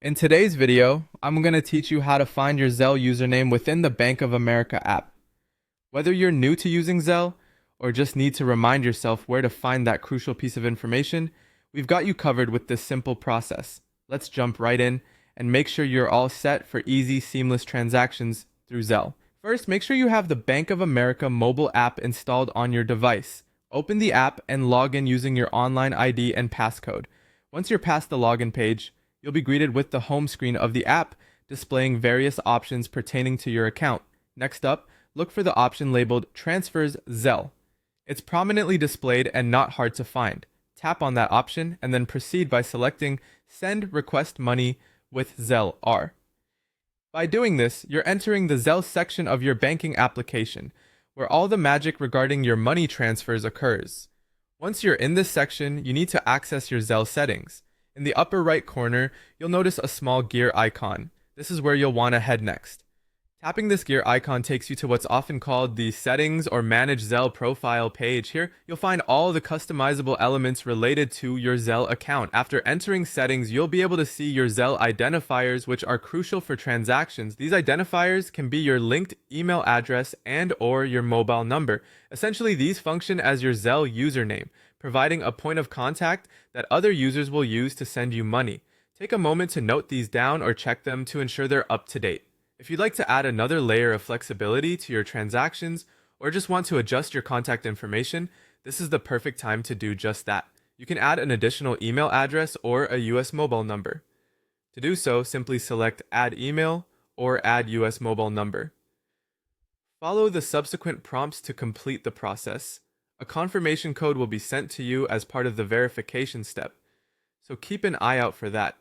In today's video, I'm going to teach you how to find your Zelle username within the Bank of America app. Whether you're new to using Zelle or just need to remind yourself where to find that crucial piece of information, we've got you covered with this simple process. Let's jump right in and make sure you're all set for easy, seamless transactions through Zelle. First, make sure you have the Bank of America mobile app installed on your device. Open the app and log in using your online ID and passcode. Once you're past the login page, you'll be greeted with the home screen of the app displaying various options pertaining to your account. Next up, look for the option labeled Transfers Zelle. It's prominently displayed and not hard to find. Tap on that option and then proceed by selecting Send Request Money with Zelle R. By doing this, you're entering the Zelle section of your banking application, where all the magic regarding your money transfers occurs. Once you're in this section, you need to access your Zelle settings. In the upper right corner, you'll notice a small gear icon. This is where you'll want to head next. Tapping this gear icon takes you to what's often called the Settings or Manage Zelle Profile page. Here, you'll find all the customizable elements related to your Zelle account. After entering settings, you'll be able to see your Zelle identifiers, which are crucial for transactions. These identifiers can be your linked email address and or your mobile number. Essentially, these function as your Zelle username, providing a point of contact that other users will use to send you money. Take a moment to note these down or check them to ensure they're up to date. If you'd like to add another layer of flexibility to your transactions or just want to adjust your contact information, this is the perfect time to do just that. You can add an additional email address or a US mobile number. To do so, simply select Add Email or Add US Mobile Number. Follow the subsequent prompts to complete the process. A confirmation code will be sent to you as part of the verification step, so keep an eye out for that.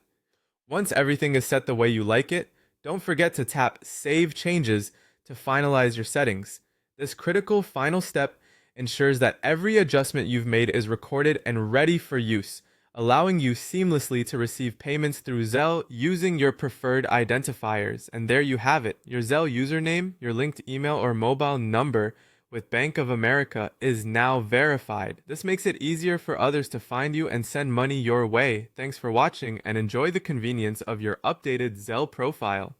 Once everything is set the way you like it, don't forget to tap Save Changes to finalize your settings. This critical final step ensures that every adjustment you've made is recorded and ready for use, allowing you seamlessly to receive payments through Zelle using your preferred identifiers. And there you have it. Your Zelle username, your linked email or mobile number with Bank of America is now verified. This makes it easier for others to find you and send money your way. Thanks for watching and enjoy the convenience of your updated Zelle profile.